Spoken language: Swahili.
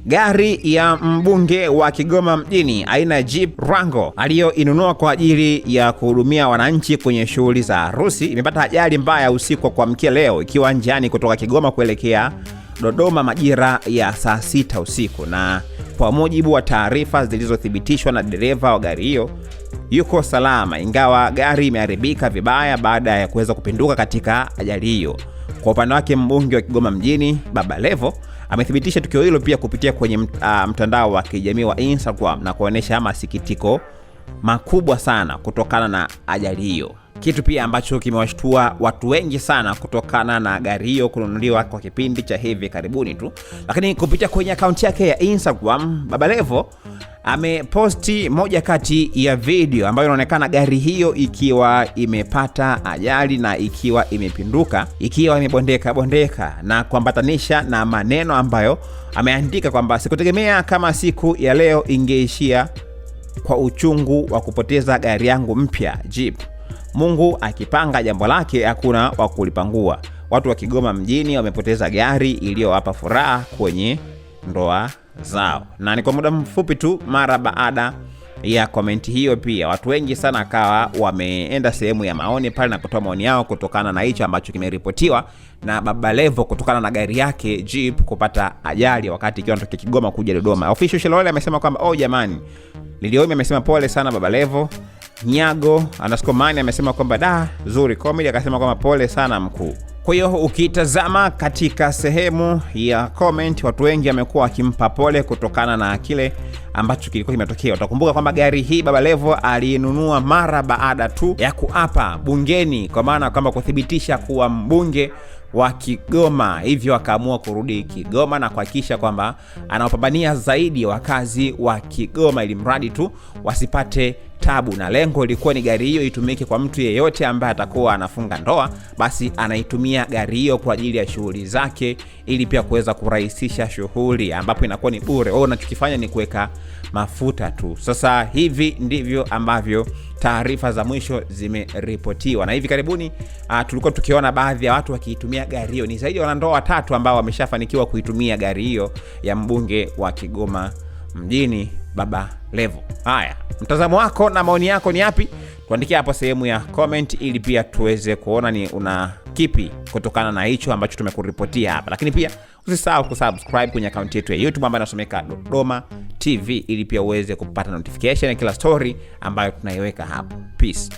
Gari ya mbunge wa Kigoma mjini aina ya Jeep Wrangler aliyoinunua kwa ajili ya kuhudumia wananchi kwenye shughuli za harusi imepata ajali mbaya usiku wa kuamkia leo ikiwa njiani kutoka Kigoma kuelekea Dodoma majira ya saa 6 usiku, na kwa mujibu wa taarifa zilizothibitishwa na dereva wa gari hiyo yuko salama, ingawa gari imeharibika vibaya baada ya kuweza kupinduka katika ajali hiyo. Kwa upande wake, mbunge wa Kigoma mjini Baba Levo amethibitisha tukio hilo pia kupitia kwenye mtandao wa kijamii wa Instagram na kuonesha masikitiko makubwa sana kutokana na ajali hiyo, kitu pia ambacho kimewashtua watu wengi sana kutokana na gari hiyo kununuliwa kwa kipindi cha hivi karibuni tu. Lakini kupitia kwenye akaunti yake ya Instagram, Baba Levo ameposti moja kati ya video ambayo inaonekana gari hiyo ikiwa imepata ajali na ikiwa imepinduka, ikiwa imebondeka na kuambatanisha na maneno ambayo ameandika kwamba sikutegemea kama siku ya leo ingeishia kwa uchungu wa kupoteza gari yangu mpya Jeep. Mungu akipanga jambo lake hakuna wa kulipangua. Watu wa Kigoma mjini wamepoteza gari iliyowapa furaha kwenye ndoa zao. Na ni kwa muda mfupi tu mara baada ya komenti hiyo, pia watu wengi sana akawa wameenda sehemu ya maoni pale na kutoa maoni yao kutokana na hicho ambacho kimeripotiwa na Baba Levo kutokana na gari yake Jeep kupata ajali wakati ikiwa inatoka Kigoma kuja Dodoma. Official Shelole amesema kwamba jamani, Liliomi amesema pole sana Baba Levo. Nyago_mani amesema kwamba zuri comedy, akasema kwamba pole sana mkuu. Kwa hiyo ukitazama katika sehemu ya comment, watu wengi wamekuwa wakimpa pole kutokana na kile ambacho kilikuwa kimetokea. Utakumbuka kwamba gari hii Baba Levo alinunua mara baada tu ya kuapa bungeni, kwa maana kwamba kuthibitisha kuwa mbunge wa Kigoma, hivyo akaamua kurudi Kigoma na kuhakikisha kwamba anawapambania zaidi wakazi wa Kigoma ili mradi tu wasipate tabu, na lengo lilikuwa ni gari hiyo itumike kwa mtu yeyote ambaye atakuwa anafunga ndoa, basi anaitumia gari hiyo kwa ajili ya shughuli zake ili pia kuweza kurahisisha shughuli ambapo inakuwa ni bure. Unachokifanya ni kuweka mafuta tu. Sasa hivi ndivyo ambavyo taarifa za mwisho zimeripotiwa, na hivi karibuni tulikuwa tukiona baadhi ya watu wakiitumia gari hiyo. Ni zaidi ya wanandoa 3 ambao wameshafanikiwa kuitumia gari hiyo ya mbunge wa Kigoma mjini Baba Levo. Haya, mtazamo wako na maoni yako ni yapi? Tuandikia hapo sehemu ya comment ili pia tuweze kuona ni una kipi kutokana na hicho ambacho tumekuripotia hapa. Lakini pia usisahau kusubscribe kwenye account yetu ya YouTube ambayo inasomeka Dodoma TV ili pia uweze kupata notification ya kila story ambayo tunaiweka hapo. Peace.